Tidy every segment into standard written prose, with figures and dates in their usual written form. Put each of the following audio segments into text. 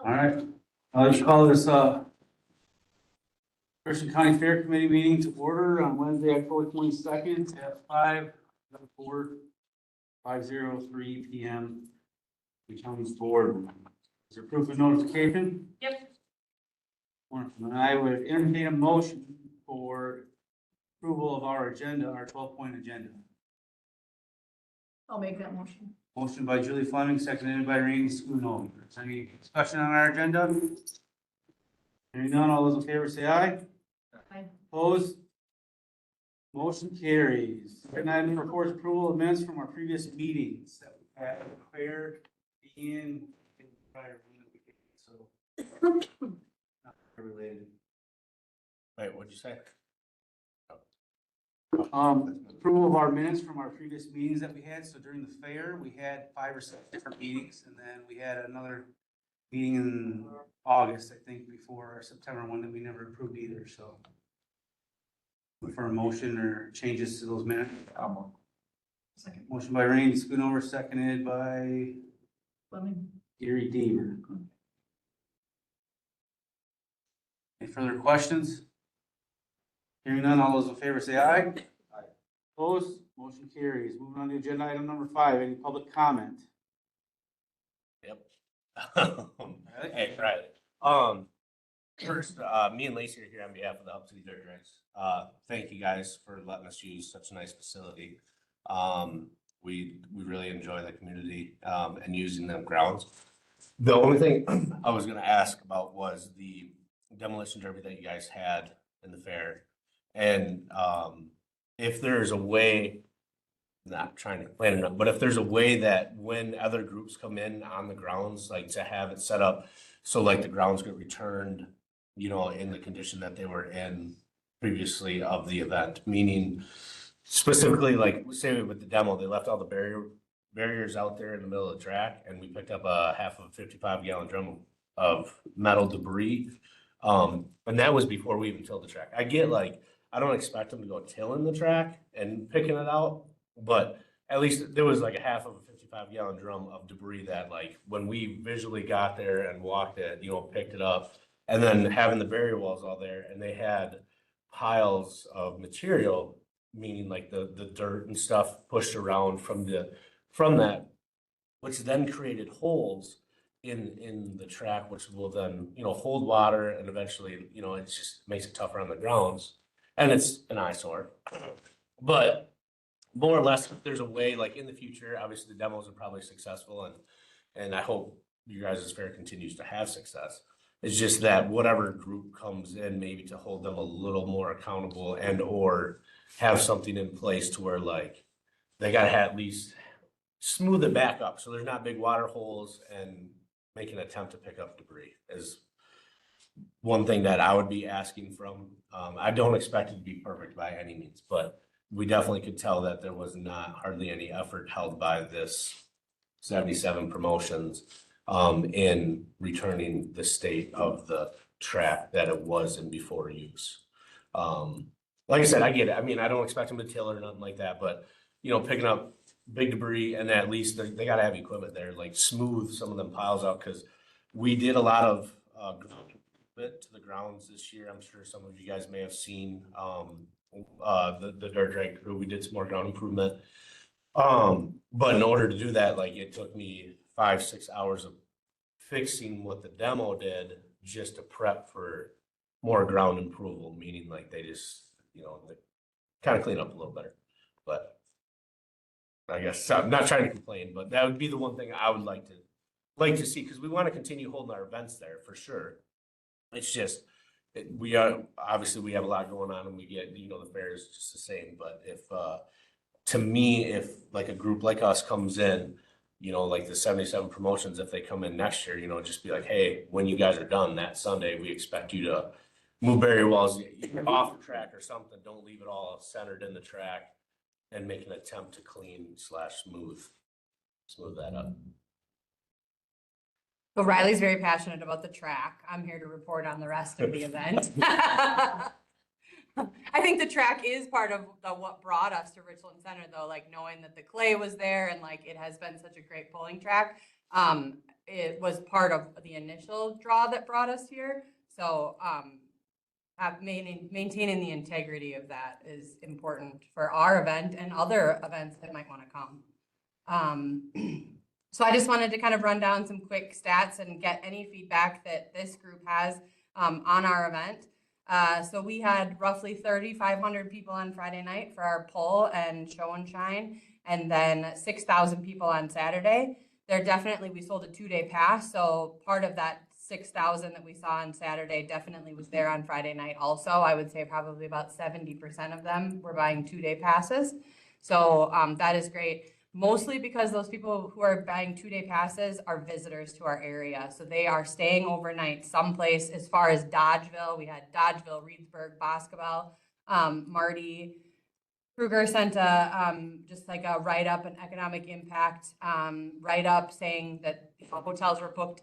All right, let's call this, Richland County Fair Committee meeting to order on Wednesday, October 22nd at 5:03 PM. The county's board. Is there proof of notification? Yep. Wonderful. And I would entertain a motion for approval of our agenda, our 12-point agenda. I'll make that motion. Motion by Julie Fleming, seconded by Randy Schoonover. Is there any discussion on our agenda? Hearing none, all those in favor say aye. Aye. Opposed? Motion carries. Second item number 4 is approval of minutes from our previous meetings that we had fair and prior meeting, so not related. Wait, what'd you say? Approval of our minutes from our previous meetings that we had. So during the fair, we had 5 or 6 different meetings, and then we had another meeting in August, I think, before our September one that we never approved either, so. For a motion or changes to those minutes. Second. Motion by Randy Schoonover, seconded by Fleming. Gary Deaver. Any further questions? Hearing none, all those in favor say aye. Aye. Opposed? Motion carries. Moving on to agenda item number 5, any public comment? Yep. Hey, Riley. First, me and Lacey are here on behalf of the Hub City Dirt Drags. Thank you guys for letting us use such a nice facility. We really enjoy the community, and using them grounds. The only thing I was gonna ask about was the demolition derby that you guys had in the fair. And, if there's a way, not trying to complain enough, but if there's a way that when other groups come in on the grounds, like to have it set up, so like the grounds get returned, you know, in the condition that they were in previously of the event, meaning specifically, like, say with the demo, they left all the barriers out there in the middle of the track, and we picked up a half of a 55-gallon drum of metal debris. And that was before we even tilled the track. I get, like, I don't expect them to go tilling the track and picking it out, but at least there was like a half of a 55-gallon drum of debris that, like, when we visually got there and walked it, you know, picked it up, and then having the barrier walls all there, and they had piles of material, meaning like the dirt and stuff pushed around from that, which then created holes in the track, which will then, you know, hold water, and eventually, you know, it just makes it tougher on the grounds, and it's an eyesore. But more or less, if there's a way, like in the future, obviously the demos are probably successful, and I hope you guys' fair continues to have success. It's just that whatever group comes in, maybe to hold them a little more accountable, and or have something in place to where, like, they gotta at least smooth it back up so there's not big water holes, and make an attempt to pick up debris is one thing that I would be asking from. I don't expect it to be perfect by any means, but we definitely could tell that there was not hardly any effort held by this 77 promotions in returning the state of the track that it was in before use. Like I said, I get it. I mean, I don't expect them to till or nothing like that, but, you know, picking up big debris, and at least they gotta have equipment there, like smooth some of them piles out, because we did a lot of ground improvement to the grounds this year. I'm sure some of you guys may have seen the dirt drag crew. We did some more ground improvement. But in order to do that, like, it took me 5-6 hours of fixing what the demo did just to prep for more ground improvement, meaning like they just, you know, they kind of clean up a little better. But I guess I'm not trying to complain, but that would be the one thing I would like to see, because we want to continue holding our events there for sure. It's just, we have a lot going on, and we get, you know, the fair is just the same. But if, to me, if like a group like us comes in, you know, like the 77 promotions, if they come in next year, you know, just be like, hey, when you guys are done that Sunday, we expect you to move barrier walls off the track or something. Don't leave it all centered in the track, and make an attempt to clean/smooth that up. So Riley's very passionate about the track. I'm here to report on the rest of the event. I think the track is part of what brought us to Richland Center, though, like knowing that the clay was there and like it has been such a great polling track. It was part of the initial draw that brought us here. So maintaining the integrity of that is important for our event and other events that might want to come. So I just wanted to kind of run down some quick stats and get any feedback that this group has on our event. So we had roughly 3,500 people on Friday night for our poll and show and shine, and then 6,000 people on Saturday. We sold a 2-day pass, so part of that 6,000 that we saw on Saturday definitely was there on Friday night also. I would say probably about 70% of them were buying 2-day passes. So that is great. Mostly because those people who are buying 2-day passes are visitors to our area. So they are staying overnight someplace as far as Dodgeville. We had Dodgeville, Reedsburg, Boscobel, Marty. Kruger sent just like a write-up, an economic impact write-up saying that hotels were booked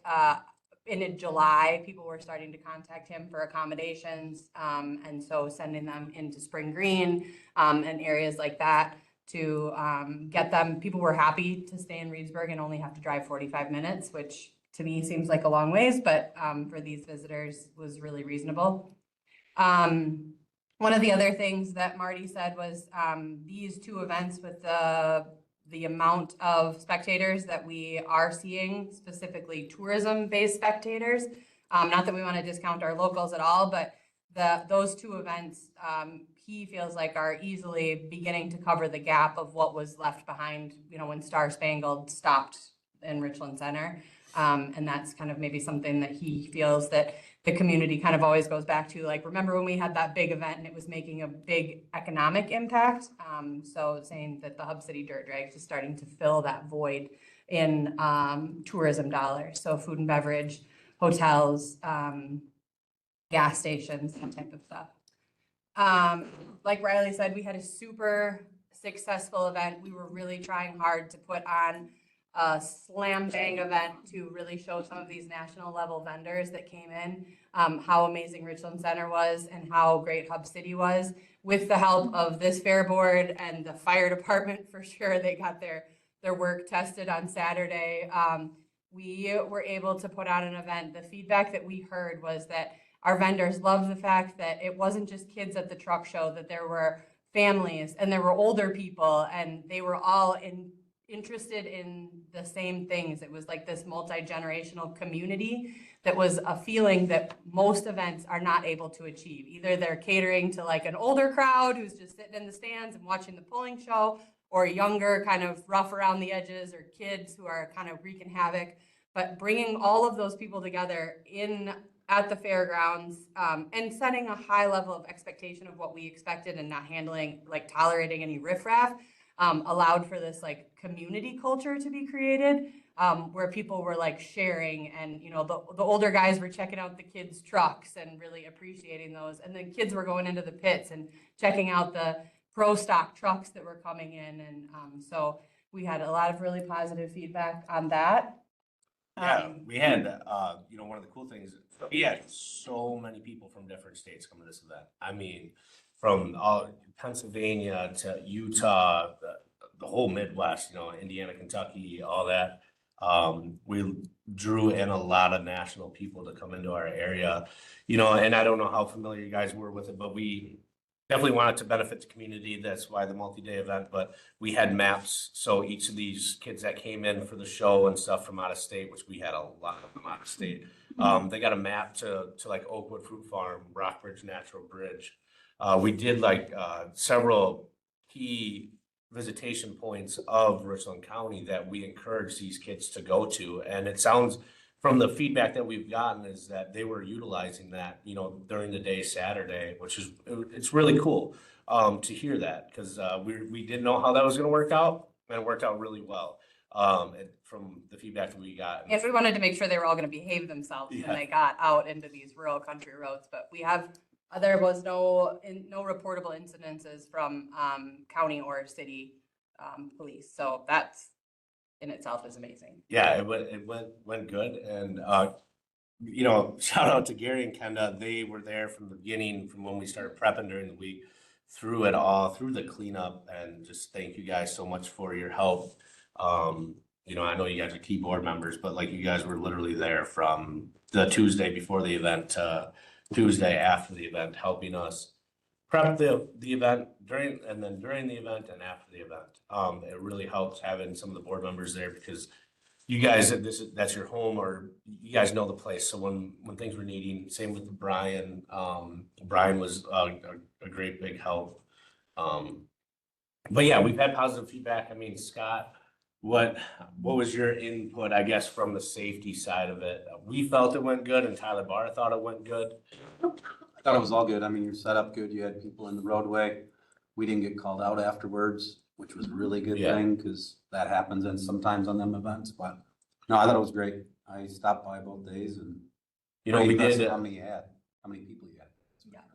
in July. People were starting to contact him for accommodations. And so sending them into Spring Green and areas like that to get them. People were happy to stay in Reedsburg and only have to drive 45 minutes, which to me seems like a long ways, but for these visitors was really reasonable. One of the other things that Marty said was these two events with the amount of spectators that we are seeing, specifically tourism-based spectators. Not that we want to discount our locals at all, but those two events, he feels like are easily beginning to cover the gap of what was left behind, you know, when Star Spangled stopped in Richland Center. And that's kind of maybe something that he feels that the community kind of always goes back to, like, remember when we had that big event and it was making a big economic impact? So saying that the Hub City Dirt Drags is starting to fill that void in tourism dollars. So food and beverage, hotels, gas stations, that type of stuff. Like Riley said, we had a super successful event. We were really trying hard to put on a slam bang event to really show some of these national level vendors that came in, how amazing Richland Center was and how great Hub City was. With the help of this fair board and the fire department, for sure, they got their work tested on Saturday. We were able to put on an event. The feedback that we heard was that our vendors loved the fact that it wasn't just kids at the truck show, that there were families and there were older people and they were all interested in the same things. It was like this multi-generational community that was a feeling that most events are not able to achieve. Either they're catering to like an older crowd who's just sitting in the stands and watching the pulling show, or younger, kind of rough around the edges, or kids who are kind of wreaking havoc. But bringing all of those people together at the fairgrounds and setting a high level of expectation of what we expected and not tolerating any riffraff allowed for this like community culture to be created where people were like sharing, and you know the older guys were checking out the kids' trucks and really appreciating those, and then kids were going into the pits and checking out the pro stock trucks that were coming in, and so we had a lot of really positive feedback on that. Yeah, we had, one of the cool things, we had so many people from different states come to this event. I mean, from Pennsylvania to Utah, the whole Midwest, Indiana, Kentucky, all that. We drew in a lot of national people to come into our area, and I don't know how familiar you guys were with it, but we definitely wanted to benefit the community. That's why the multi-day event, but we had maps. So each of these kids that came in for the show and stuff from out of state, which we had a lot of them out of state, they got a map to like Oakwood Fruit Farm, Rockbridge Natural Bridge. We did several key visitation points of Richland County that we encourage these kids to go to. And it sounds, from the feedback that we've gotten, is that they were utilizing that, during the day Saturday, which is, it's really cool to hear that, because we didn't know how that was going to work out, and it worked out really well from the feedback that we got. Yes, we wanted to make sure they were all going to behave themselves when they got out into these rural country roads, but there was no reportable incidences from county or city police, so that's in itself is amazing. Yeah, it went good, and shout out to Gary and Kenda. They were there from the beginning, from when we started prepping during the week. through it all, through the cleanup, and just thank you guys so much for your help. You know, I know you guys are key board members, but like you guys were literally there from the Tuesday before the event to Tuesday after the event, helping us prep the event during the event and after the event. It really helps having some of the board members there because you guys, that's your home, or you guys know the place. So when things were needing, same with Brian. Brian was a great big help. But yeah, we've had positive feedback. I mean, Scott, what was your input, I guess, from the safety side of it? We felt it went good, and Tyler Barr thought it went good. I thought it was all good. I mean, you're set up good. You had people in the roadway. We didn't get called out afterwards, which was a really good Yeah. thing because that happens and sometimes on them events. But no, I thought it was great. I stopped by both days and You know, we pretty impressed did. how many you had, how many people you had.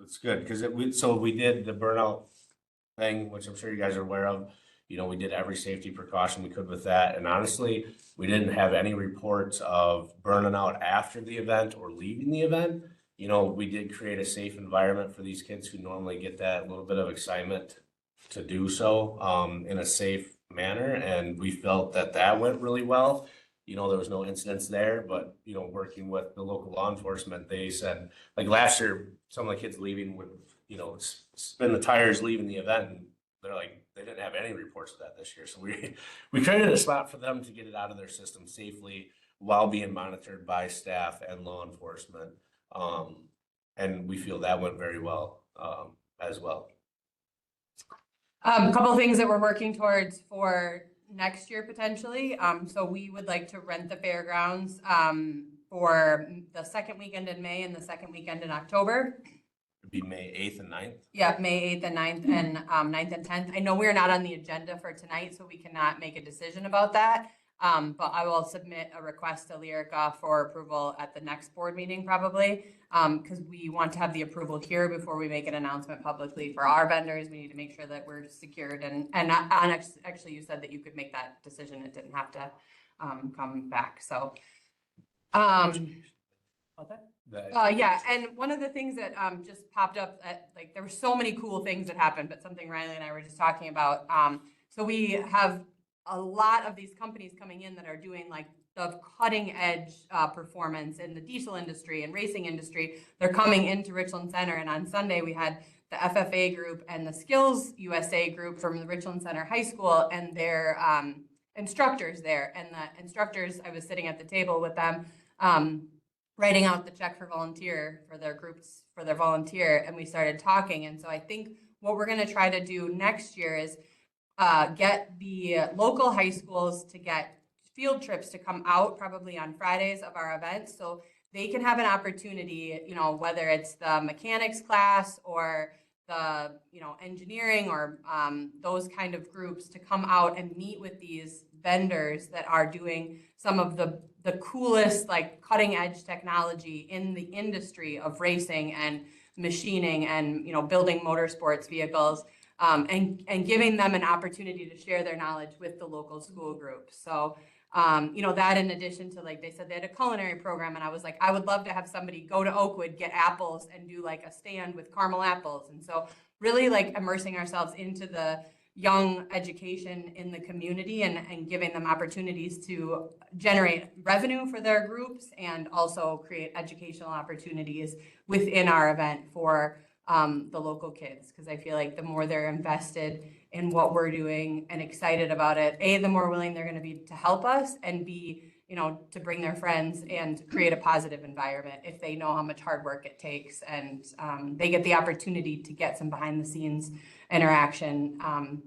It's good because we did the burnout thing, which I'm sure you guys are aware of. You know, we did every safety precaution we could with that. And honestly, we didn't have any reports of burning out after the event or leaving the event. You know, we did create a safe environment for these kids who normally get that little bit of excitement to do so in a safe manner. And we felt that went really well. You know, there was no incidents there, but, you know, working with the local law enforcement, they said, like last year, some of the kids leaving would, you know, spin the tires leaving the event. And they're like, they didn't have any reports of that this year. So we created a spot for them to get it out of their system safely while being monitored by staff and law enforcement. And we feel that went very well as well. A couple of things that we're working towards for next year potentially. So we would like to rent the fairgrounds for the second weekend in May and the second weekend in October. It'd be May 8th and 9th. Yeah, May 8th and 9th and 9th and 10th. I know we're not on the agenda for tonight, so we cannot make a decision about that. But I will submit a request to Lyrica for approval at the next board meeting probably. Because we want to have the approval here before we make an announcement publicly for our vendors. We need to make sure that we're secured and actually you said that you could make that decision. It didn't have to come back. So yeah, and one of the things that just popped up at, like, there were so many cool things that happened, but something Riley and I were just talking about. So we have a lot of these companies coming in that are doing like the cutting edge performance in the diesel industry and racing industry. They're coming into Richland Center, and on Sunday we had the FFA group and the Skills USA group from the Richland Center High School and their instructors there. And the instructors, I was sitting at the table with them, writing out the check for volunteer for their groups, for their volunteer, and we started talking. And so I think what we're gonna try to do next year is get the local high schools to get field trips to come out probably on Fridays of our events. So they can have an opportunity, you know, whether it's the mechanics class or the, you know, engineering or those kind of groups to come out and meet with these vendors that are doing some of the coolest, like, cutting edge technology in the industry of racing and machining and, you know, building motorsports vehicles, and giving them an opportunity to share their knowledge with the local school groups. So you know, that in addition to, like, they said they had a culinary program, and I was like, I would love to have somebody go to Oakwood, get apples, and do like a stand with caramel apples. And so really, like, immersing ourselves into the young education in the community and giving them opportunities to generate revenue for their groups and also create educational opportunities within our event for the local kids. Because I feel like the more they're invested in what we're doing and excited about it, A, the more willing they're going to be to help us, and B, you know, to bring their friends and create a positive environment if they know how much hard work it takes, and they get the opportunity to get some behind the scenes interaction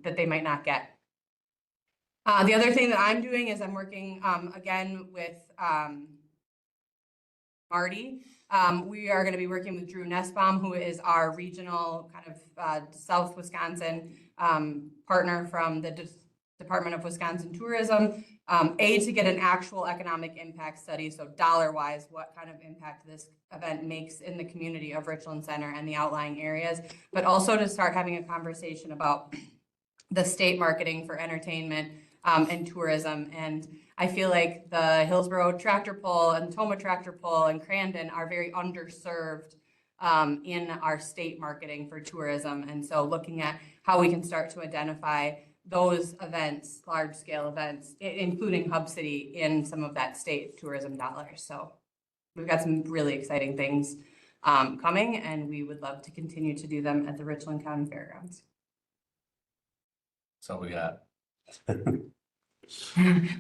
that they might not get. The other thing that I'm doing is I'm working again with Marty. We are going to be working with Drew Nussbaum, who is our regional kind of South Wisconsin partner from the Department of Wisconsin Tourism, to get an actual economic impact study. So dollar-wise, what kind of impact this event makes in the community of Richland Center and the outlying areas, but also to start having a conversation about the state marketing for entertainment and tourism. And I feel like the Hillsborough Tractor Pull and Toma Tractor Pull and Crandon are very underserved in our state marketing for tourism. And so looking at how we can start to identify those events, large scale events, including Hub City in some of that state tourism dollars. So we've got some really exciting things coming, and we would love to continue to do them at the Richland County Fairgrounds. So we got.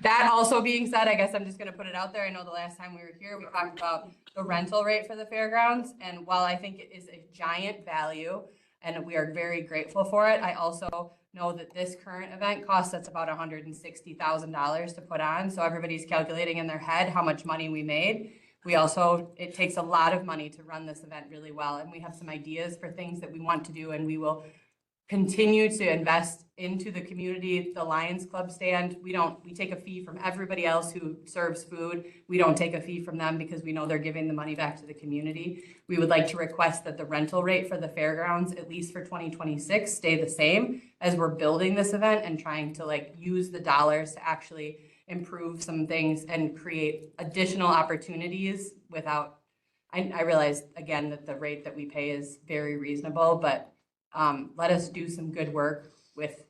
That also being said, I guess I'm just gonna put it out there. I know the last time we were here, we talked about the rental rate for the fairgrounds. And while I think it is a giant value and we are very grateful for it, I also know that this current event costs us about $160,000 to put on. So everybody's calculating in their head how much money we made. We also, it takes a lot of money to run this event really well. And we have some ideas for things that we want to do, and we will continue to invest into the community. The Lions Club stand, we take a fee from everybody else who serves food. We don't take a fee from them because we know they're giving the money back to the community. We would like to request that the rental rate for the fairgrounds, at least for 2026, stay the same as we're building this event and trying to use the dollars to actually improve some things and create additional opportunities without, I realize again that the rate that we pay is very reasonable, but let us do some good work with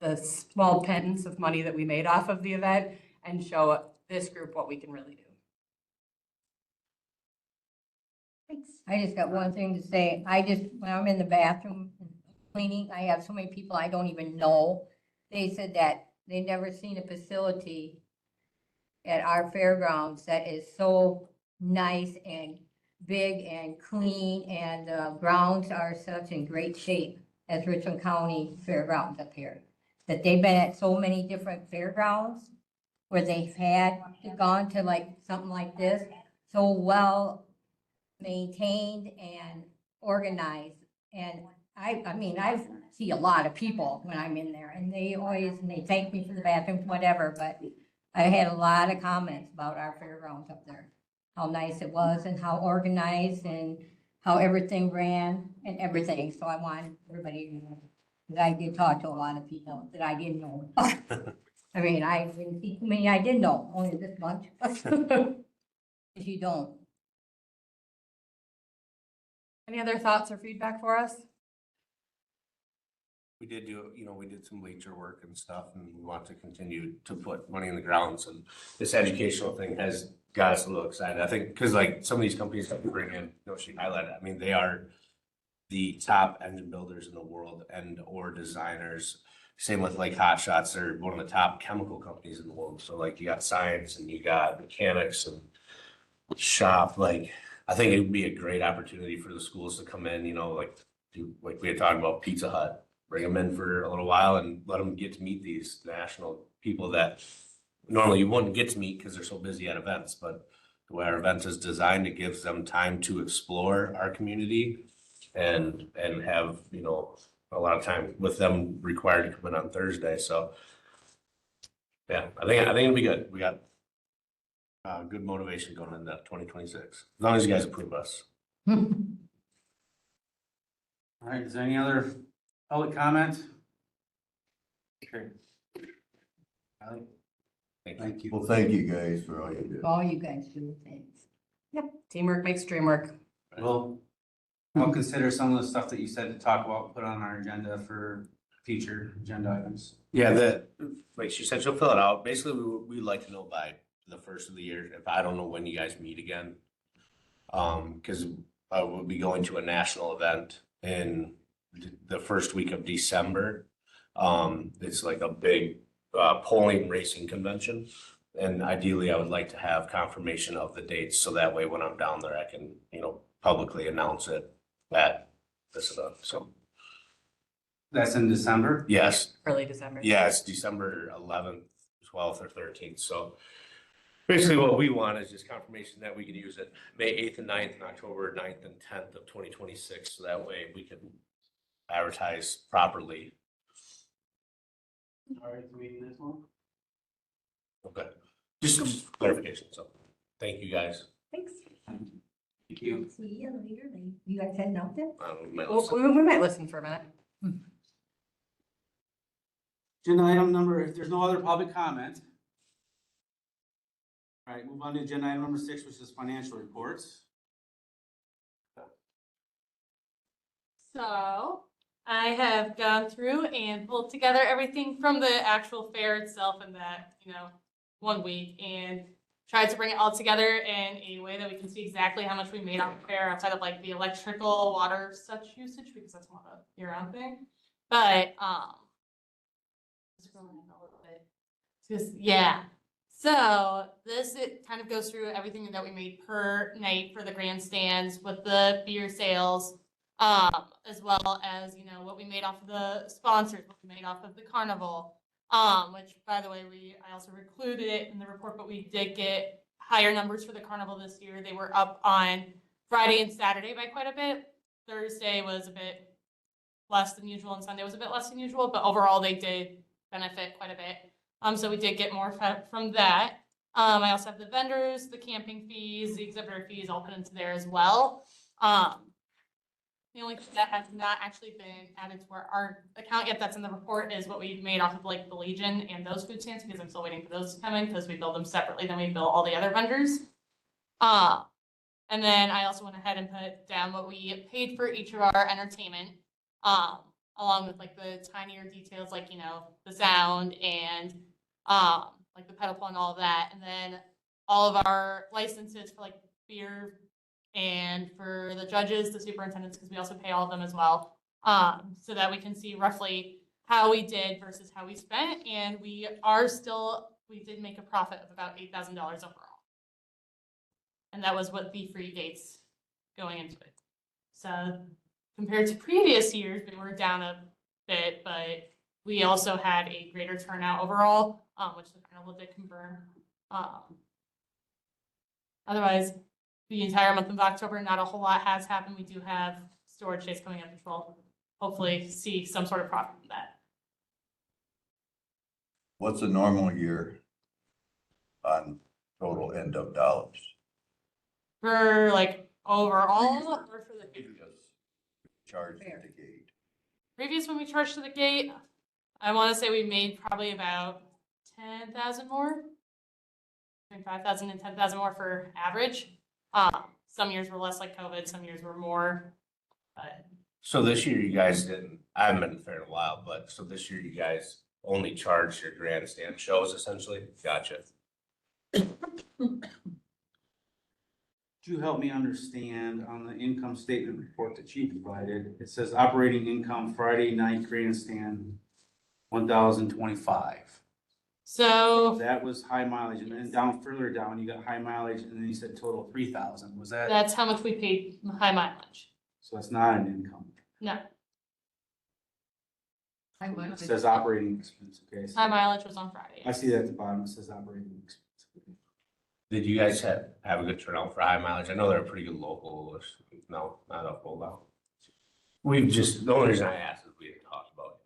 the small pittance of money that we made off of the event and show this group what we can really do. Thanks. I just got one thing to say. When I'm in the bathroom cleaning, I have so many people I don't even know. They said that they never seen a facility at our fairgrounds that is so nice and big and clean, and the grounds are such in great shape as Richland County Fairgrounds up here. That they've been at so many different fairgrounds where they've gone to something like this, so well maintained and organized. And I mean, I see a lot of people when I'm in there, and they thank me for the bathrooms, whatever, but I had a lot of comments about our fairgrounds up there. How nice it was and how organized and how everything ran and everything. So I want everybody to know that I did talk to a lot of people that I didn't know. I mean, I didn't see too many I didn't know, only this bunch. If you don't. Any other thoughts or feedback for us? We did we did some bleacher work and stuff, and we want to continue to put money in the grounds, and this educational thing has got us a little excited. I think, because some of these companies that we bring in, she highlighted, I mean, they are the top engine builders in the world or designers. Same with Hot Shots, they're one of the top chemical companies in the world. So you got science and you got mechanics and shop. I think it would be a great opportunity for the schools to come in, we had talked about Pizza Hut. Bring them in for a little while and let them get to meet these national people that normally you wouldn't get to meet because they're so busy at events. But the way our event is designed, it gives them time to explore our community and have, a lot of time with them required to come in on Thursday. So yeah, I think it'll be good. We got good motivation going into 2026, as long as you guys approve us. All right, is there any other public comment? Okay. Ally? Thank you. Well, thank you guys for all you do. All you guys do things. Yep, teamwork makes dream work. We'll consider some of the stuff that you said to talk about, put on our agenda for future agenda items. Yeah, like she said, she'll fill it out. Basically, we'd like to know by the first of the year. If I don't know when you guys meet again, because I will be going to a national event in the first week of December. It's like a big polling racing convention, and ideally, I would like to have confirmation of the dates so that way when I'm down there, I can publicly announce it at this event. So That's in December? yes. Early December. Yeah, it's December 11th, 12th, or 13th. So basically what we want is just confirmation that we can use it May 8th and 9th and October 9th and 10th of 2026. So that way we can advertise properly. All right, reading this one. Okay. Just clarification. So thank you guys. Thanks. Thank you. See you later. You guys had nothing? We might listen for a minute. Agenda item number, if there's no other public comment. All right, move on to agenda item number 6, which is financial reports. So I have gone through and pulled together everything from the actual fair itself in that, 1 week and tried to bring it all together in a way that we can see exactly how much we made on the fair outside of like the electrical, water, such usage, because that's not a year-round thing. But, scrolling a little bit. Yeah. So it kind of goes through everything that we made per night for the grandstands with the beer sales, as well as, what we made off of the sponsors, what we made off of the carnival. Which by the way, I also included it in the report, but we did get higher numbers for the carnival this year. They were up on Friday and Saturday by quite a bit. Thursday was a bit less than usual and Sunday was a bit less than usual, but overall they did benefit quite a bit. So we did get more from that. I also have the vendors, the camping fees, the exhibitor fees all put into there as well. The only thing that has not actually been added to our account yet that's in the report is what we made off of like the Legion and those food stands, because I'm still waiting for those to come in because we bill them separately than we bill all the other vendors. And then I also went ahead and put down what we paid for each of our entertainment, along with like the tinier details like, the sound and like the pedal and all of that. And then all of our licenses for like beer and for the judges, the superintendents, because we also pay all of them as well, so that we can see roughly how we did versus how we spent. And we did make a profit of about $8,000 overall. And that was what the free dates going into it. So compared to previous years, we were down a bit, but we also had a greater turnout overall, which the carnival did confirm. Otherwise, the entire month of October, not a whole lot has happened. We do have storage days coming up, which we'll hopefully see some sort of profit from that. What's a normal year on total end of dollars? For like overall or for the Charge at the gate. previous when we charged to the gate, I want to say we made probably about 10,000 more, between 5,000 and 10,000 more for average. Some years were less like COVID, some years were more. But So this year you guys didn't, I haven't been fair in a while, but so this year you guys only charged your grandstand shows essentially? Gotcha. Could you help me understand on the income statement report that you provided? It says operating income Friday night grandstand, 1,025. so That was high mileage, and then further down, you got high mileage, and then you said total 3,000. Was that, that's how much we paid high mileage. so that's not an income? No, It says operating expense, okay? So high mileage was on Friday. I see that at the bottom, it says operating expense. Did you guys have a good turnout for high mileage? I know they're a pretty good local. No, not a whole lot. The only reason I asked is we had talked about,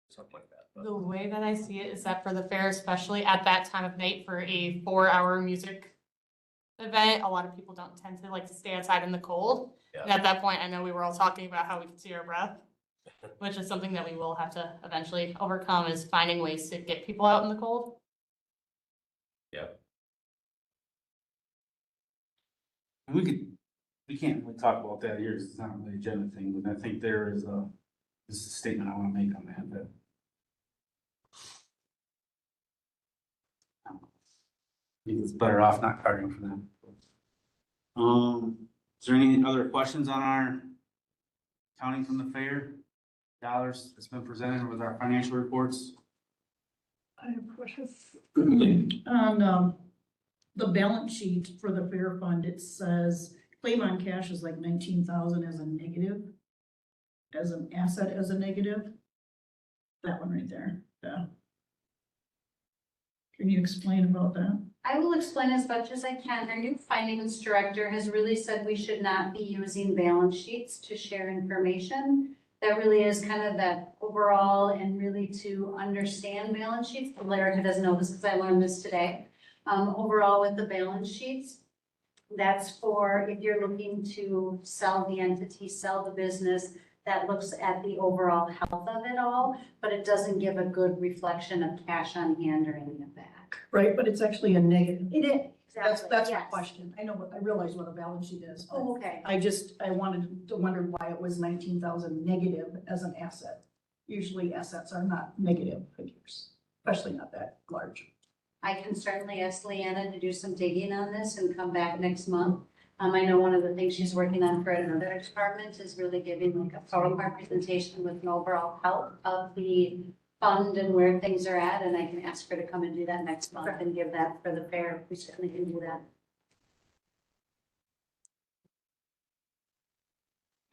something like that. But The way that I see it is that for the fair, especially at that time of night for a 4-hour music event, a lot of people don't tend to like to stay outside in the cold. Yeah. And at that point, I know we were all talking about how we could see our breath, which is something that we will have to eventually overcome, is finding ways to get people out in the cold. Yeah. We can't really talk about that here, it's not really an agenda thing, but I think this is a statement I wanna make on that. I think it's better off not covering for them. Is there any other questions on our counting from the fair? Dollars that's been presented with our financial reports? I have questions. On, the balance sheet for the fair fund, it says claim on cash is like 19,000 as a negative. As an asset as a negative. That one right there, yeah. Can you explain about that? I will explain as much as I can. Our new finance director has really said we should not be using balance sheets to share information. That really is kind of that overall and really to understand balance sheets. Larry doesn't know this because I learned this today. Overall with the balance sheets, that's for if you're looking to sell the entity, sell the business, that looks at the overall health of it all, but it doesn't give a good reflection of cash on hand or any of that. Right, but it's actually a negative. That's my yes. question. I realize what a balance sheet is. But Oh, okay. I wanted to wonder why it was 19,000 negative as an asset. Usually assets are not negative figures, especially not that large. I can certainly ask Leanna to do some digging on this and come back next month. I know one of the things she's working on for another department is really giving like a PowerPoint presentation with an overall health of the fund and where things are at, and I can ask her to come and do that next month and give that for the fair. We certainly can do that.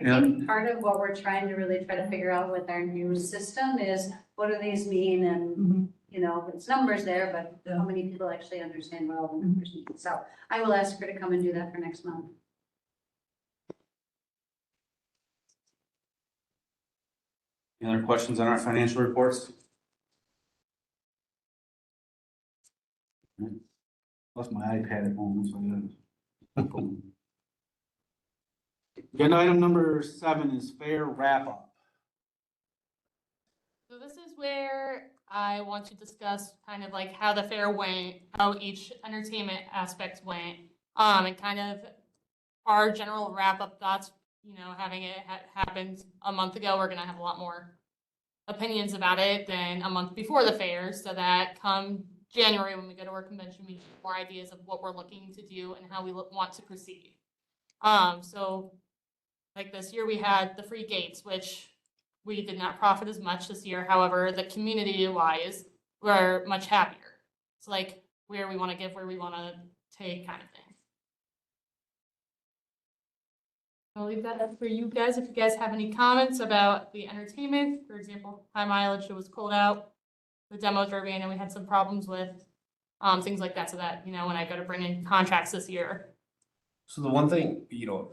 I think part of what we're trying to really try to figure out with our new system is what do these mean, and you know, it's numbers there, but how many people actually understand what all the numbers mean? So I will ask her to come and do that for next month. Any other questions on our financial reports? Left my iPad at home, so I gotta. Agenda item number 7 is fair wrap up. So this is where I want to discuss kind of like how the fair went, how each entertainment aspect went, and kind of our general wrap-up thoughts. You know, having it happened a month ago, we're gonna have a lot more opinions about it than a month before the fair, so that come January when we go to our convention, we have more ideas of what we're looking to do and how we want to proceed. So like this year we had the free gates, which we did not profit as much this year. However, the community wise, we're much happier. It's like where we want to give, where we want to take kind of thing. I'll leave that up for you guys. If you guys have any comments about the entertainment, for example, high mileage, it was cold out. The demo derby, I know we had some problems with, things like that. So that, you know, when I go to bring in contracts this year. So the one thing, you know,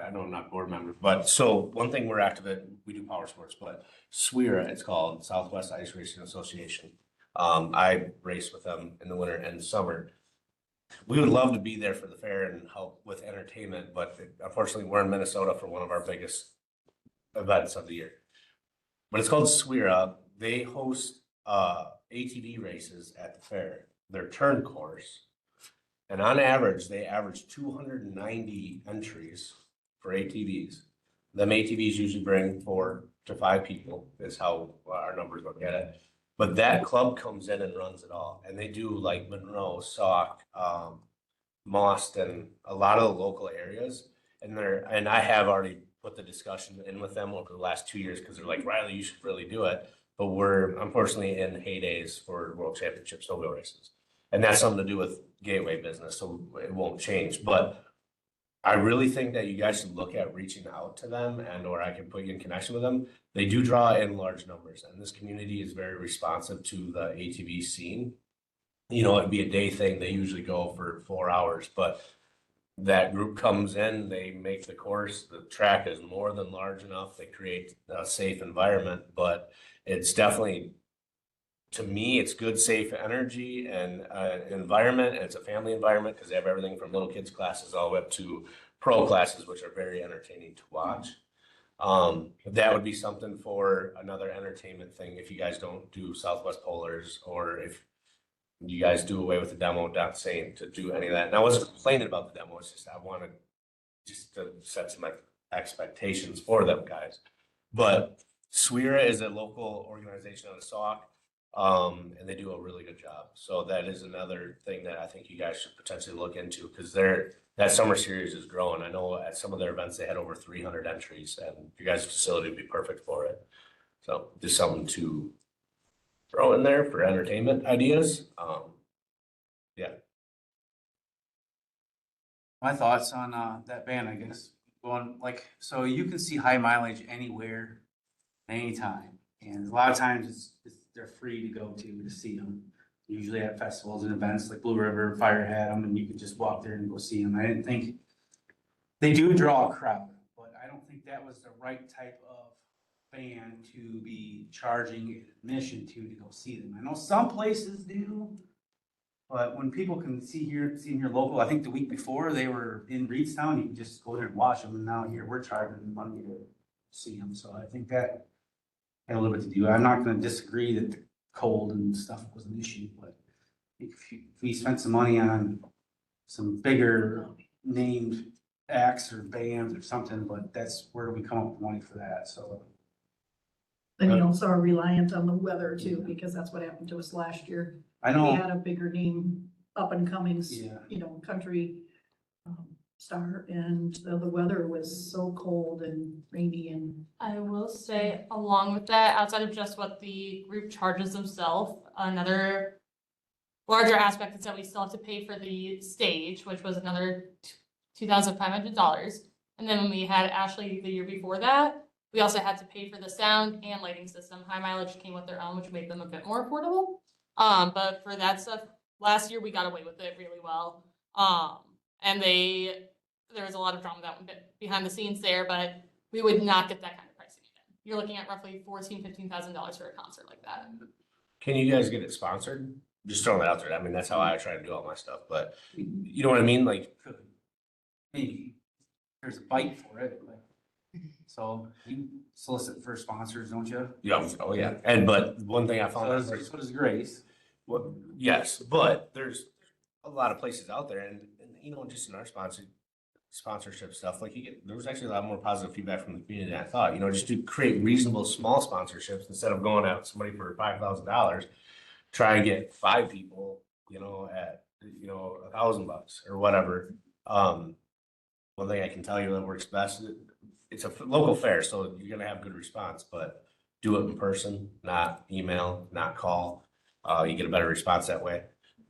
I know I'm not board member, but so one thing we're active in, we do power sports, but SWIRA, it's called Southwest Ice Racing Association. I race with them in the winter and summer. We would love to be there for the fair and help with entertainment, but unfortunately we're in Minnesota for one of our biggest events of the year. But it's called SWIRA. They host ATV races at the fair, their turn course. And on average, they average 290 entries for ATVs. Them ATVs usually bring 4 to 5 people, is how our numbers look at it. But that club comes in and runs it all. And they do like Monroe, Sauk, Boston, a lot of the local areas. And I have already put the discussion in with them over the last 2 years because they're like, Riley, you should really do it. But we're unfortunately in heydays for World Championship snowmobile races. And that's something to do with gateway business, so it won't change. But I really think that you guys should look at reaching out to them, and or I can put you in connection with them. They do draw in large numbers, and this community is very responsive to the ATV scene. You know, it'd be a day thing. They usually go for 4 hours, but that group comes in, they make the course. The track is more than large enough. They create a safe environment, but it's definitely, to me, it's good, safe energy and environment. And it's a family environment because they have everything from little kids classes all the way up to pro classes, which are very entertaining to watch. That would be something for another entertainment thing if you guys don't do Southwest Polars, or if you guys do away with the demo. Not saying to do any of that. And I wasn't complaining about the demo. It's just I wanted just to set some expectations for them guys. But SWIRA is a local organization out of Sauk. And they do a really good job. So that is another thing that I think you guys should potentially look into, because that summer series is growing. I know at some of their events, they had over 300 entries, and your guys' facility would be perfect for it. So just something to throw in there for entertainment ideas. Yeah. My thoughts on that ban, I guess, going like, so you can see high mileage anywhere, anytime. And a lot of times they're free to go to see them. Usually at festivals and events like Blue River Fire had them, and you could just walk there and go see them. I didn't think, they do draw a crowd, but I don't think that was the right type of fan to be charging admission to go see them. I know some places do, but when people can see here local, I think the week before they were in Reedstown, you can just go there and watch them, and now here we're charging money to see them. So I think that had a little bit to do. I'm not gonna disagree that the cold and stuff was an issue, but if we spent some money on some bigger named acts or bands or something, but that's where do we come up with money for that, so. And you also are reliant on the weather too, because that's what happened to us last year. I We know, had a bigger name up and coming, Yeah. country star, and the weather was so cold and rainy and. I will say, along with that, outside of just what the group charges themselves, another larger aspect is that we still have to pay for the stage, which was another $2,500. And then when we had Ashley the year before that, we also had to pay for the sound and lighting system. High Mileage came with their own, which made them a bit more affordable. But for that stuff, last year we got away with it really well. And there was a lot of drama that went behind the scenes there, but we would not get that kind of pricing again. You're looking at roughly $14,000-15,000 for a concert like that. Can you guys get it sponsored? Just throwing that out there. I mean, that's how I try to do all my stuff, but you know what I mean? Like, maybe there's a bite for it, but. So you solicit for sponsors, don't you? yeah, oh yeah. And, but one thing I found out. So does Grace. Well, yes, but there's a lot of places out there and just in our sponsorship stuff, like there was actually a lot more positive feedback from the community than I thought, just to create reasonable small sponsorships instead of going out to somebody for $5,000, try and get 5 people, at, $1,000 or whatever. One thing I can tell you that works best, it's a local fair, so you're gonna have good response, but do it in person, not email, not call. You get a better response that way.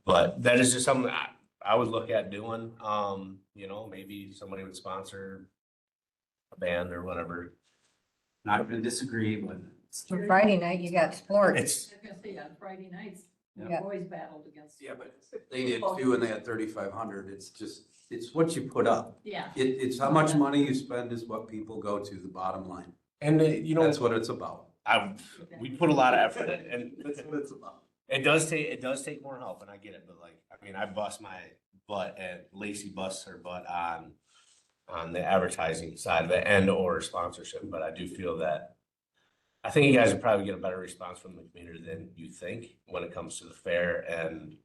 But that is just something that I would look at doing. Maybe somebody would sponsor a band or whatever. Not gonna disagree, but. For Friday night, you got sports. It's, I was gonna say, on Friday nights, we Yeah. always battled against. Yeah, but they did too, and they had 3,500. It's what you put up. Yeah. It's how much money you spend is what people go to, the bottom line. and That's what it's about. we put a lot of effort in, and That's what it's about. it does take more help, and I get it, but I bust my butt and Lacey busts her butt on the advertising side of it and or sponsorship, but I do feel that I think you guys would probably get a better response from the community than you think when it comes to the fair and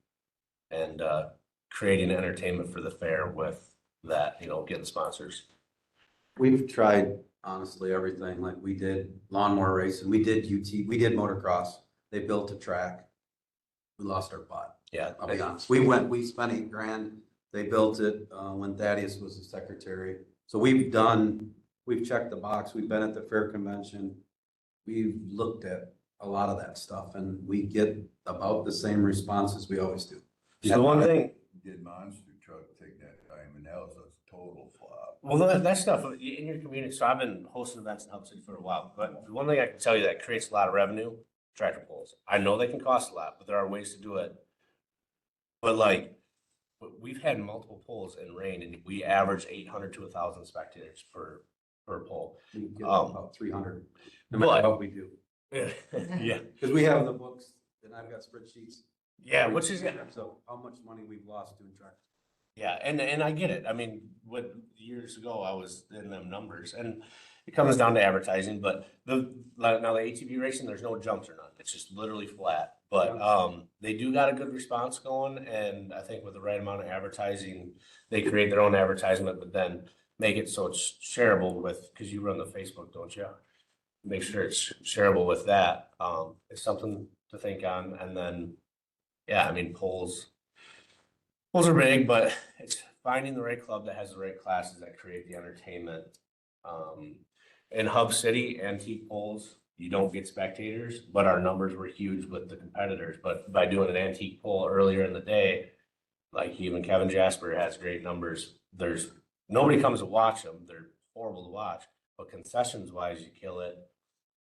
creating entertainment for the fair with that, getting sponsors. We've tried honestly everything, like we did lawnmower racing, we did we did motocross, they built a track. We lost our butt. Yeah. I'll be honest. We spent $8,000. They built it when Thaddeus was the secretary. So we've checked the box. We've been at the fair convention. We've looked at a lot of that stuff and we get about the same response as we always do. So one thing, Did Monster Truck take that time and that was a total flop. well, that stuff in your community, so I've been hosting events in Hub City for a while, but one thing I can tell you that creates a lot of revenue, tractor pulls. I know they can cost a lot, but there are ways to do it. But we've had multiple pulls in rain and we average 800 to 1,000 spectators per pull. We get about 300, no but- matter what we do. Yeah, Because we have the books and I've got spreadsheets. yeah, which is, So how much money we've lost doing tractor. yeah, and I get it. I mean, years ago I was in them numbers and it comes down to advertising, but now the ATV racing, there's no jumps or none. It's just literally flat. But they do got a good response going, and I think with the right amount of advertising, they create their own advertisement, but then make it so it's shareable because you run the Facebook, don't you? Make sure it's shareable with that. It's something to think on. And then, yeah, I mean, polls are big, but it's finding the right club that has the right classes that create the entertainment. In Hub City, antique polls, you don't get spectators, but our numbers were huge with the competitors. But by doing an antique poll earlier in the day, like even Kevin Jasper has great numbers. Nobody comes to watch them. They're horrible to watch, but concessions wise, you kill it,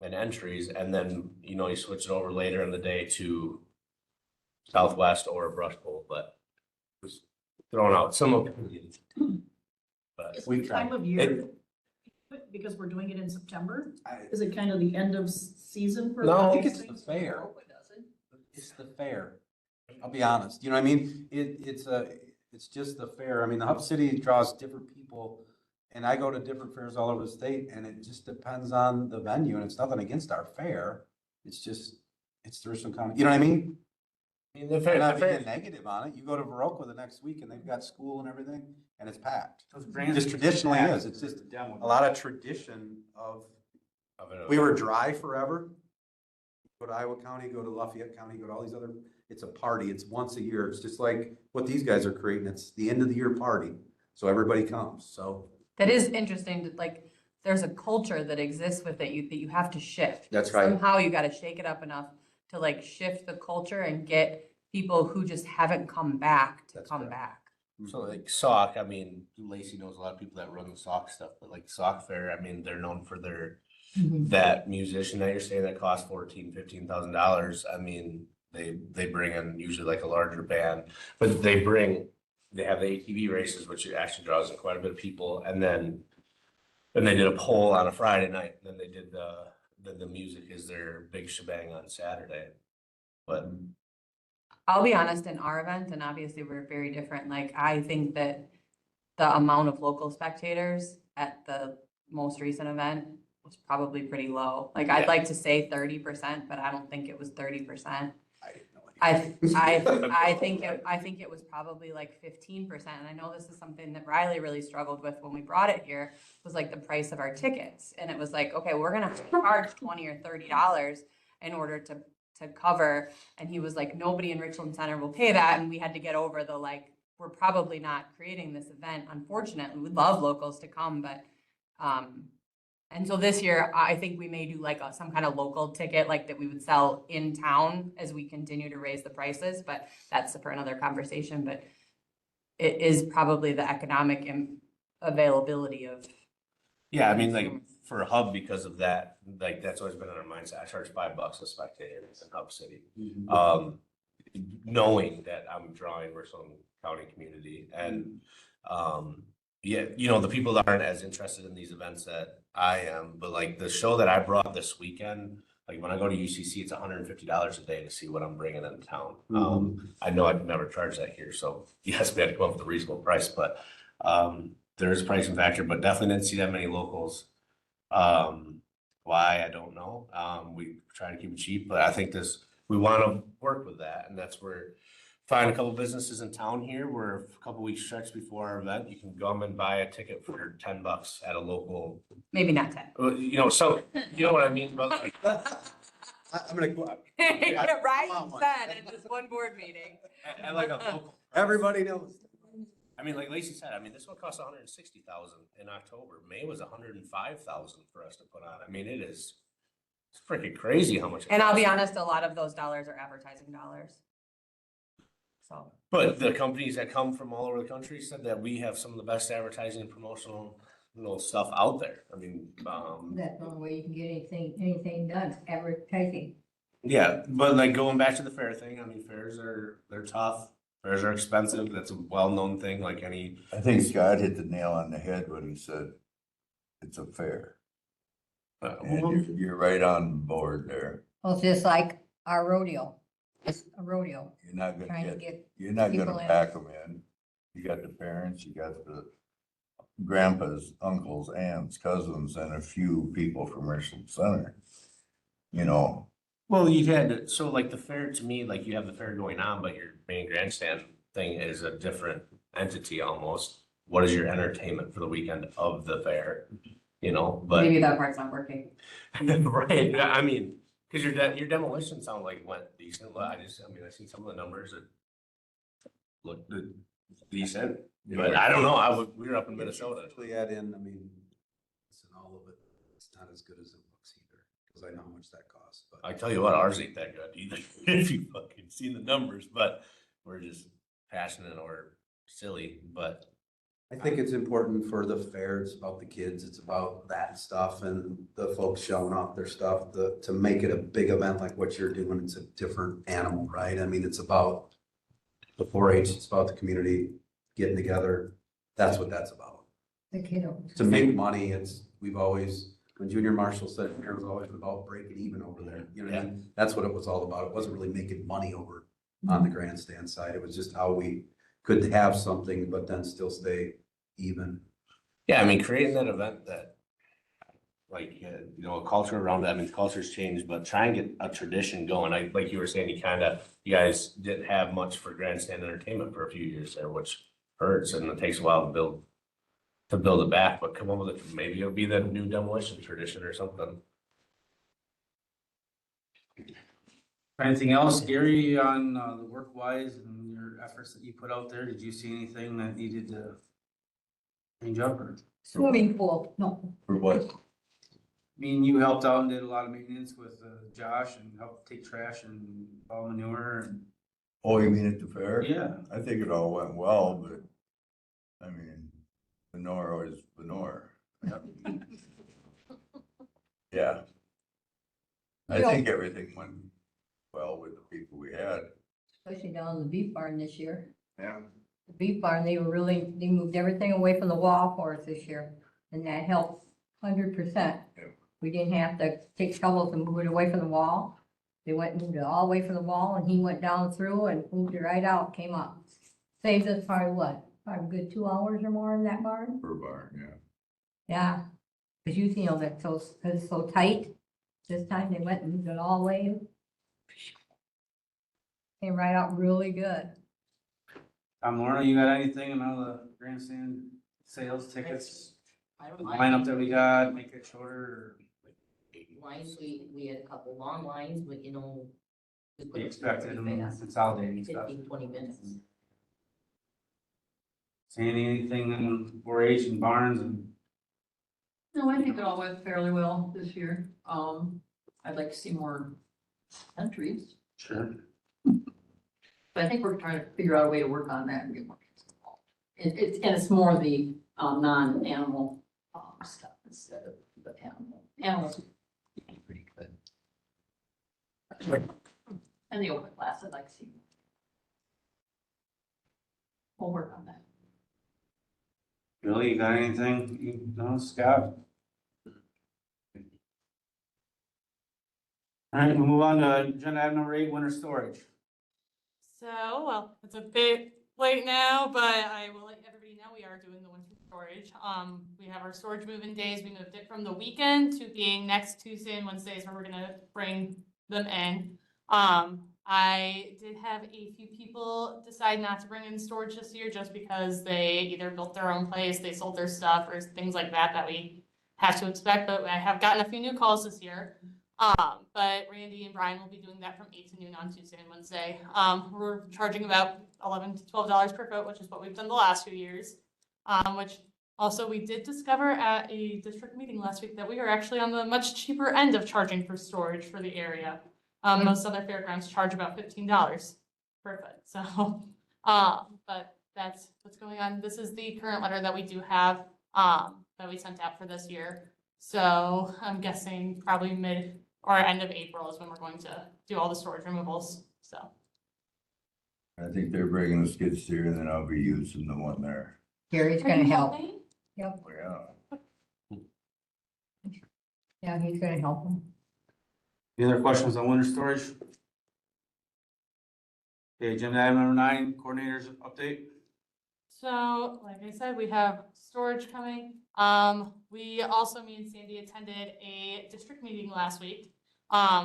and entries. And then, you switch it over later in the day to Southwest or a brush poll, but just throwing out some opinions. But Is We've it time tried. of year? Because we're doing it in September? Is it kind of the end of season for? No. I think it's the fair. It's the fair. I'll be honest. You know what I mean? It's just the fair. I mean, the Hub City draws different people and I go to different fairs all over the state and it just depends on the venue and it's nothing against our fair. It's just, it's Thurston County. You know what I mean? I mean, the I'm fair, not the fair, being negative on it. You go to Viroqua the next week and they've got school and everything and it's packed. Those brands Just traditionally is. It's just demo. a lot of tradition of, we were dry forever. Go to Iowa County, go to Lafayette County, go to all these other, it's a party. It's once a year. It's just like what these guys are creating. It's the end of the year party. So everybody comes. So That is interesting, that like, there's a culture that exists with it, that you have to shift. That's right. Somehow you gotta shake it up enough to like shift the culture and get people who just haven't come back to That's come correct. back. so like Sauk, I mean, Lacey knows a lot of people that run the Sauk stuff, but like Sauk Fair, I mean, they're known for their, that musician that you're saying that costs $14,000-$15,000. I mean, they bring in usually like a larger band, but they have the ATV races, which actually draws in quite a bit of people. And then they did a poll on a Friday night, and then they did the music is their big shebang on Saturday. But I'll be honest, in our event, and obviously we're very different, like, I think that the amount of local spectators at the most recent event was probably pretty low. Like, I'd Yeah. like to say 30%, but I don't think it was 30%. I didn't know. I think it was probably like 15%. And I know this is something that Riley really struggled with when we brought it here, was like the price of our tickets. And it was like, okay, we're gonna charge $20 or $30 in order to cover. And he was like, nobody in Richland Center will pay that. And we had to get over the like, we're probably not creating this event. Unfortunately, we'd love locals to come, but and so this year, I think we may do like some kind of local ticket, like that we would sell in town as we continue to raise the prices, but that's for another conversation. But it is probably the economic availability of. yeah, I mean, like for a hub, because of that, like that's always been on our mindset. I charge $5 a spectator in Hub City. Knowing that I'm drawing Richland County community and, yeah, you know, the people that aren't as interested in these events that I am, but like the show that I brought this weekend, like when I go to UCC, it's $150 a day to see what I'm bringing into town. I know I'd never charge that here, so yes, we had to come up with a reasonable price, but there is a pricing factor, but definitely didn't see that many locals. Why, I don't know. We try to keep it cheap, but I think we want to work with that, and that's where find a couple businesses in town here where a couple weeks stretch before our event, you can come and buy a ticket for $10 at a local. Maybe not 10. You know, so you know what I mean? But like, I'm gonna go. Yeah, right, Come on, you said at this one board meeting. and like a local. Everybody knows. I mean, like Lacey said, I mean, this one cost $160,000 in October. May was $105,000 for us to put on. I mean, it's freaking crazy how much. And I'll be honest, a lot of those dollars are advertising dollars. So. But the companies that come from all over the country said that we have some of the best advertising and promotional, stuff out there. I mean, That's the only way you can get anything done, advertising. yeah, but like going back to the fair thing, I mean, they're tough. Fairs are expensive. That's a well-known thing, like any. I think Scott hit the nail on the head when he said it's a fair. And you're right on board there. Well, it's just like our rodeo. It's a rodeo, You're not trying to gonna get, you're not people gonna in. pack them in. You got the parents, you got the grandpas, uncles, aunts, cousins, and a few people from Richland Center. You know, Well, you've had, so like the fair, to me, like you have the fair going on, but your main grandstand thing is a different entity almost. What is your entertainment for the weekend of the fair? But. Maybe that part's not working. Right, yeah, I mean, cause your demolition sound like went decent. I seen some of the numbers that looked decent, but I don't know. We were up in Minnesota. Actually add in, listen, all of it, it's not as good as it looks either, because I know how much that costs, but. I tell you what, ours ain't that good either, if you fucking seen the numbers, but we're just passionate or silly, but. I think it's important for the fair, it's about the kids, it's about that stuff and the folks showing off their stuff, to make it a big event like what you're doing, it's a different animal, right? It's about the 4-H, it's about the community getting together, that's what that's about. the kiddo. To make money, when Junior Marshall said it was always about breaking even over there, you know what I mean? That's what it was all about, it wasn't really making money over on the grandstand side, it was just how we could have something, but then still stay even. Yeah, creating that event that like, a culture around that. I mean, culture's changed, but try and get a tradition going. Like you were saying, you guys didn't have much for grandstand entertainment for a few years there, which hurts, and it takes a while to build it back, but come up with it. Maybe it'll be the new demolition tradition or something. Anything else, Gary, on the work wise and your efforts that you put out there? Did you see anything that needed to change up or? Swimming pool, no. For what? I mean, you helped out and did a lot of maintenance with Josh and helped take trash and all manure and. Oh, you mean at the fair? Yeah. I think it all went well, but, I mean, manure is manure. Yeah. I think everything went well with the people we had. Especially down in the beef barn this year. Yeah. The beef barn, they moved everything away from the wall for us this year, and that helped 100%. Yeah. We didn't have to take shovels and move it away from the wall. They went and moved it all the way from the wall, and he went down through and moved it right out, came up. Saved us probably what, probably a good 2 hours or more in that barn? Per barn, yeah. Yeah, because you know that so, cause it's so tight. This time they went and moved it all the way. Came right out really good. Lorna, you got anything on all the grandstand sales tickets? I don't The mind. lineup that we got, make it shorter or Lines, we had a couple long lines, but we put be it expected pretty and fast, consolidating stuff? 15, 20 minutes. Seeing anything in 4-H and barns and No, I think it all went fairly well this year. I'd like to see more entries, sure. but I think we're trying to figure out a way to work on that and get more kids involved. It's more the, non-animal, stuff instead of the animal. Animals are pretty good. And the open class, I'd like to see. We'll work on that. Billy, you got anything? No, Scott? All right, we'll move on to agenda item number 8, winter storage. So, well, it's a bit late now, but I will let everybody know we are doing the winter storage. We have our storage move-in days. We moved it from the weekend to being next Tuesday and Wednesdays where we're gonna bring them in. I did have a few people decide not to bring in storage this year just because they either built their own place, they sold their stuff, or things like that we have to expect. But I have gotten a few new calls this year. But Randy and Brian will be doing that from 8 to noon on Tuesday and Wednesday. We're charging about $11 to $12 per foot, which is what we've done the last few years. Which also we did discover at a district meeting last week that we are actually on the much cheaper end of charging for storage for the area. Most other fairgrounds charge about $15 per foot. So, but that's what's going on. This is the current letter that we do have, that we sent out for this year. So I'm guessing probably mid or end of April is when we're going to do all the storage removals. So. I think they're bringing the skid steer and then I'll be using the one there. Gary's gonna help. Yep, Yeah. yeah, he's gonna help them. Any other questions on winter storage? Okay, agenda item number 9, coordinators update. So, like I said, we have storage coming. We also, me and Sandy attended a district meeting last week,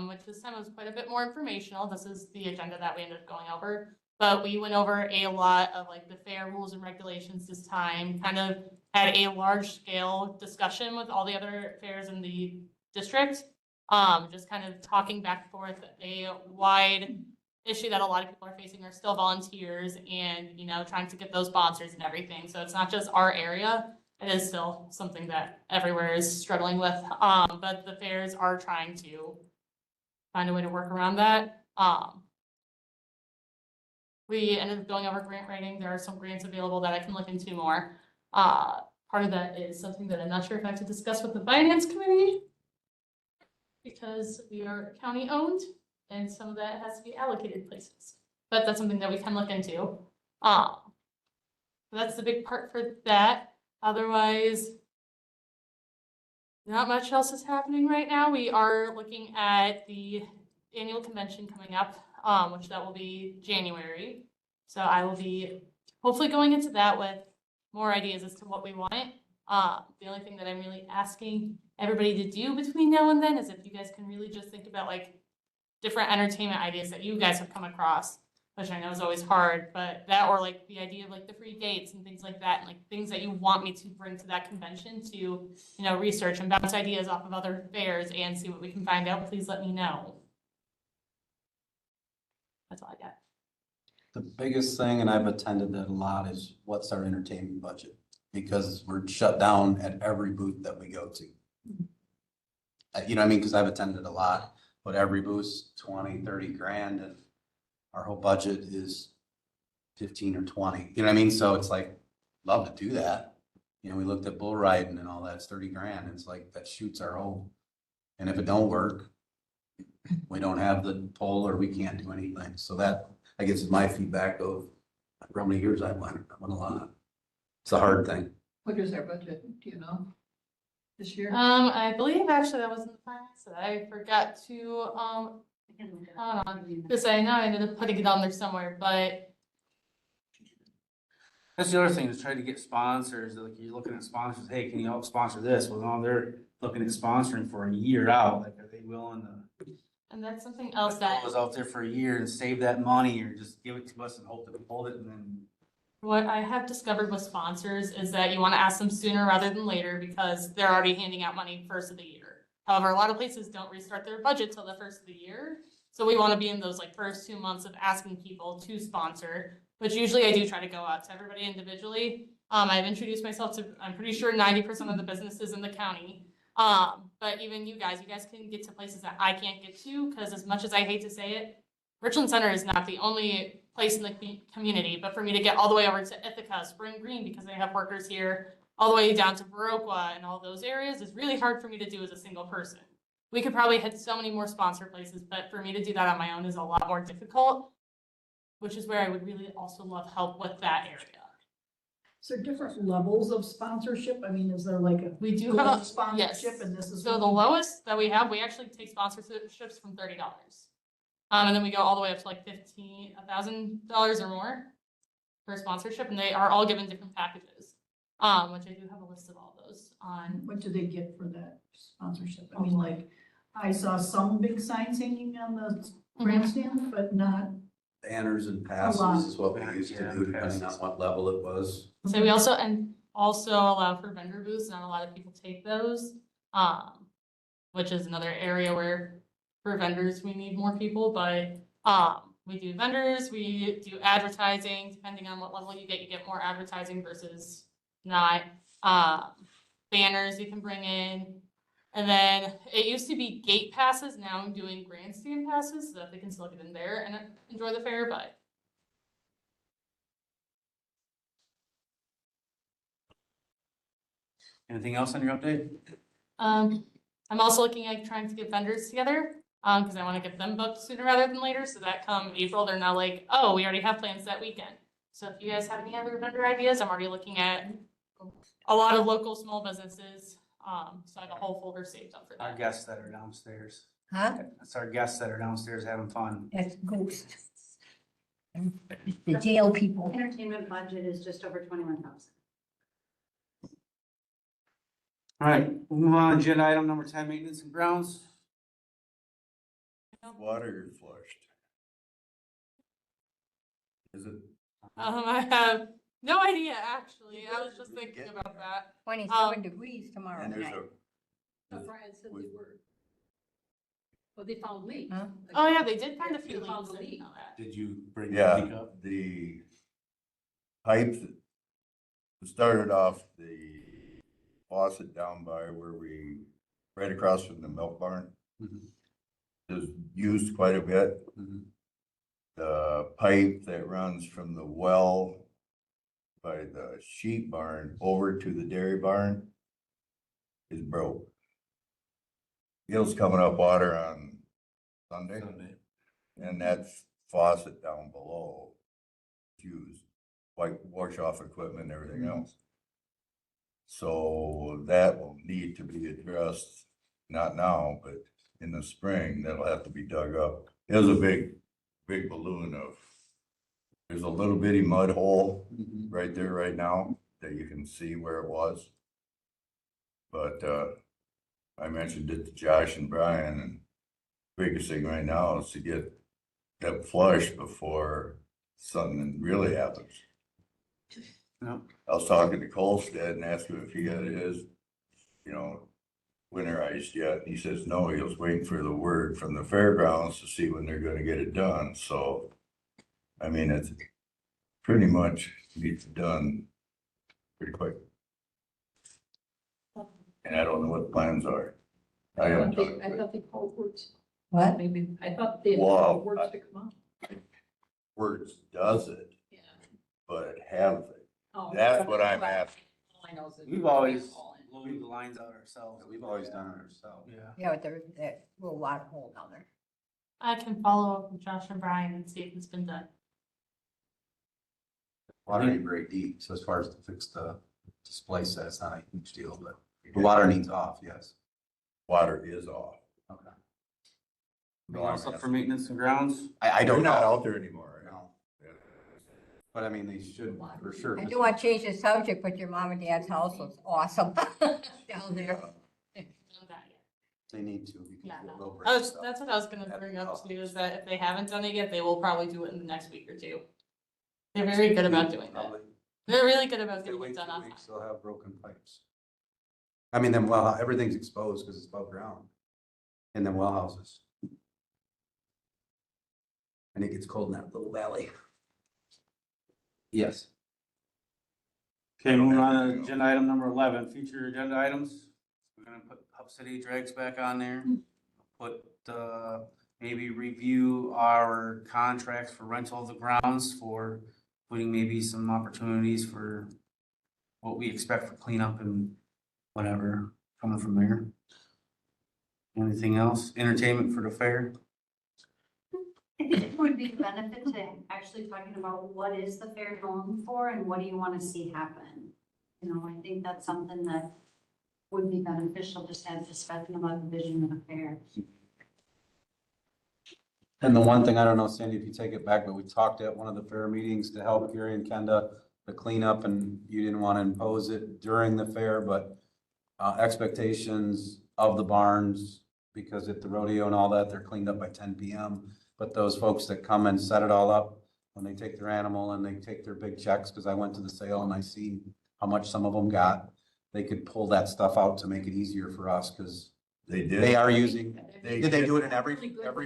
which this time was quite a bit more informational. This is the agenda that we ended up going over. But we went over a lot of like the fair rules and regulations this time, kind of had a large scale discussion with all the other fairs in the district. Just kind of talking back and forth. A wide issue that a lot of people are facing are still volunteers and, trying to get those sponsors and everything. So it's not just our area. It is still something that everywhere is struggling with. But the fairs are trying to find a way to work around that. We ended up going over grant writing. There are some grants available that I can look into more. Part of that is something that I'm not sure if I have to discuss with the finance committee because we are county owned and some of that has to be allocated places. But that's something that we can look into. So that's the big part for that. Otherwise, not much else is happening right now. We are looking at the annual convention coming up, which that will be January. So I will be hopefully going into that with more ideas as to what we want. The only thing that I'm really asking everybody to do between now and then is if you guys can really just think about like different entertainment ideas that you guys have come across, which I know is always hard, but that, or like the idea of like the free gates and things like that, and like things that you want me to bring to that convention to, you know, research and bounce ideas off of other fairs and see what we can find out, please let me know. That's all I got. The biggest thing, and I've attended that a lot, is what's our entertainment budget? Because we're shut down at every booth that we go to. You know what I mean? Because I've attended a lot, but every booth's 20, 30 grand, and our whole budget is 15 or 20. You know what I mean? So it's like, love to do that. You know, we looked at bull riding and all that, it's 30 grand. It's like, that shoots our whole. And if it don't work, we don't have the poll or we can't do anything. So that, I guess, is my feedback of how many years I've went a lot. It's a hard thing. What is our budget, do you know, this year? I believe actually that was in the finance that I forgot to, hold on, because I know I ended up putting it on there somewhere, but That's the other thing, is try to get sponsors, like you're looking at sponsors, hey, can you help sponsor this? Well, now they're looking at sponsoring for a year out, like, are they willing to and that's something else put that those out there for a year and save that money, or just give it to us and hope that we hold it and then. what I have discovered with sponsors is that you want to ask them sooner rather than later because they're already handing out money first of the year. However, a lot of places don't restart their budget till the first of the year. So we want to be in those like first 2 months of asking people to sponsor, which usually I do try to go out to everybody individually. I've introduced myself to, I'm pretty sure 90% of the businesses in the county. But even you guys can get to places that I can't get to, because as much as I hate to say it, Richland Center is not the only place in the community, but for me to get all the way over to Ithaca, Spring Green, because they have workers here, all the way down to Viroqua and all those areas is really hard for me to do as a single person. We could probably hit so many more sponsor places, but for me to do that on my own is a lot more difficult, which is where I would really also love help with that area. Is there different levels of sponsorship? I mean, is there like a We do gold have, sponsorship yes. and this is? So what the we- lowest that we have, we actually take sponsorships from $30. And then we go all the way up to like $1,000 or more for a sponsorship, and they are all given different packages. Which I do have a list of all those on. What do they get for that sponsorship? I mean, like, I saw some big signs hanging on the grandstand, but not, Banners and lot. passes is what we used to Yeah, do, depending on passes. what level it was. So we also allow for vendor booths. Not a lot of people take those. Which is another area where for vendors, we need more people, but, we do vendors, we do advertising, depending on what level you get more advertising versus not. Banners you can bring in. And then it used to be gate passes. Now I'm doing grandstand passes so that they can still get in there and enjoy the fair, but. Anything else on your update? I'm also looking at trying to get vendors together, because I want to get them booked sooner rather than later, so that come April, they're not like, oh, we already have plans that weekend. So if you guys have any other vendor ideas, I'm already looking at a lot of local small businesses, so I have a whole folder saved up for Our that. guests that are downstairs. Huh? That's our guests that are downstairs having fun. That's ghost. The jail people. Entertainment budget is just over 21,000. All right, we'll move on to agenda item number 10, maintenance and grounds. Water flushed. Is it? I have no idea, actually. I was just thinking about that. 27 degrees tomorrow And there's night. Brian said they were. Well, they found leaks. Huh? Oh, yeah, they did find a few They found leaks. the I didn't leak. know that. Did you bring Yeah, the leak up? the pipes started off the faucet down by right across from the milk barn. Mhm. Is used quite a bit. Mhm. The pipe that runs from the well by the sheep barn over to the dairy barn is broke. It was coming up water on Sunday, and that's faucet down below is used, like wash off equipment and everything else. So that will need to be addressed, not now, but in the spring, that'll have to be dug up. There's a big balloon there's a little bitty mud hole Mhm. right there right now that you can see where it was. But, I mentioned it to Josh and Brian, and biggest thing right now is to get that flush before something really happens. Yep. I was talking to Colstead and asked him if he got his, winterized yet. He says, no, he was waiting for the word from the fairgrounds to see when they're gonna get it done, so. I mean, it's pretty much needs done pretty quick. And I don't know what the plans are. I haven't talked I to thought they called words, What? maybe, I thought they had Wow. called words to come out. Words does it, Yeah. but have it. Oh, That's what I'm asking. All I know is that We've they always call in. loaded the lines out ourselves. We've always done it ourselves. Yeah. Yeah, but there's that little water hole down there. I can follow up with Josh and Brian and see if it's been done. Water ain't very deep, so as far as to fix the display set, it's not a huge deal, but the water needs off, yes. Water is off. Okay. Anything else up for maintenance and grounds? I They're don't not know. out there anymore. No. But I mean, they should, for sure. I do want to change the subject, but your mom and dad's house looks awesome down there. Done that yet. They need to. because Yeah, it will break I was, stuff. that's what I was gonna bring up too, is that if they haven't done it yet, they will probably do it in the next week or two. They're very good about doing that. Probably. They're really good about If they getting wait it done 2 on time. weeks, they'll have broken pipes. I mean, them well, everything's exposed because it's above ground in them well houses. And it gets cold in that little valley. Yes. Okay, moving on to agenda item number 11, future agenda items. We're gonna put Hub City Dregs back on there. Put, maybe review our contracts for rental of the grounds for putting maybe some opportunities for what we expect for cleanup and whatever coming from there. Anything else? Entertainment for the fair? I think it would be a benefit to actually talking about what is the fair known for and what do you want to see happen? You know, I think that's something that would be beneficial just as discussing about the vision of the fair. And the one thing, I don't know, Sandy, if you take it back, but we talked at one of the fair meetings to help Gary and Kenda to clean up, and you didn't want to impose it during the fair, but expectations of the barns, because at the rodeo and all that, they're cleaned up by 10 PM. But those folks that come and set it all up, when they take their animal and they take their big checks, because I went to the sale and I see how much some of them got, they could pull that stuff out to make it easier for us, because They did. they are using, They did they did. do it in every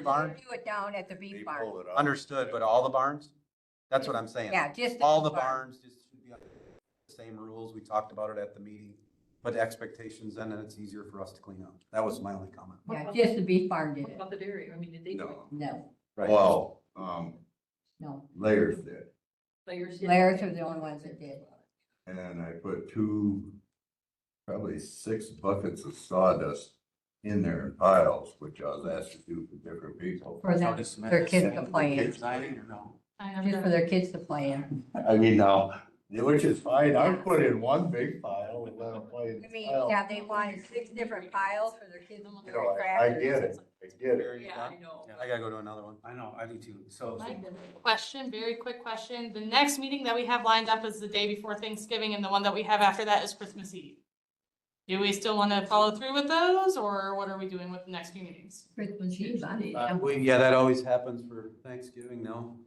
barn? Do it down at the They beef barn. pulled it off. Understood, but all the barns? That's what I'm saying. Yeah, just. All the beef barn. barns just should be on the same rules. We talked about it at the meeting. But expectations then, and it's easier for us to clean up. That was my only comment. Yeah, just the beef barn did What it. about the dairy? I mean, did they do it? No. No, Right. Well, no. layers did. Layers? Layers are the only ones that did. And I put probably 6 buckets of sawdust in there in piles, which I was asked to do for different people. For them, their kids to play in, Designing or no? I never just done for it. their kids to play in. I mean, now, which is fine, I would put it in one big pile and let them play in I the mean, pile. yeah, they wanted 6 different piles for their kids to You play know, I get it, I get it. Yeah, I know. I gotta go to another one. I know, I do too. So, Question, very quick question. The next meeting that we have lined up is the day before Thanksgiving, and the one that we have after that is Christmas Eve. Do we still want to follow through with those, or what are we doing with the next few meetings? Christmas Eve, I did. Yeah, that always happens for Thanksgiving, no?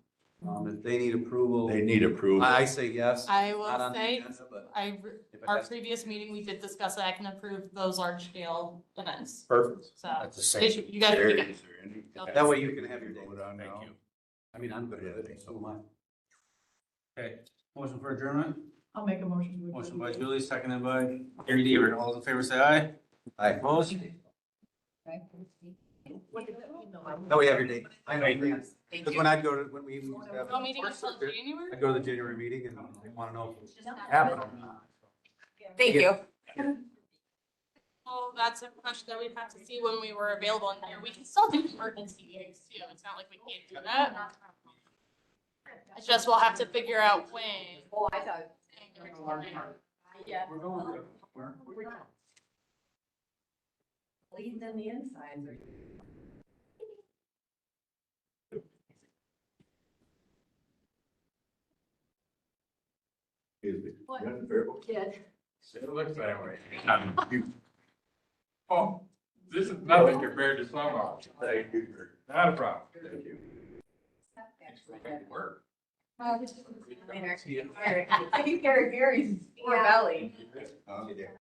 If they need approval, They need approval. I say yes. I Not will on the say, agenda, but if it our has- previous meeting, we did discuss that I can approve those large scale events. Perfect. So, That's the same. you guys, There, is there any- That way you can have your day. Vote on now? Thank you. I mean, I'm good with it, so am I. okay, motion for adjournment? I'll make a motion to. Motion by Julie, seconded by Gary Deaver. All those in favor say aye. Aye. Opposed? No, we have your date. I know. Because when I'd go to, when we used to have. no meeting until January? I'd go to the January meeting and they want to know if it's happening or not. Thank you. Well, that's a question that we'd have to see when we were available in here. We can still do emergency meetings too. It's not like we can't do that. It's just we'll have to figure out when. Oh, I thought. Yeah. Leaves on the inside. Excuse me. What? That's fair. Kid. It looks that way. Oh, This is nothing compared to some options. Thank you. Not a problem. Thank you. Work. I think Gary's poor belly. Okay.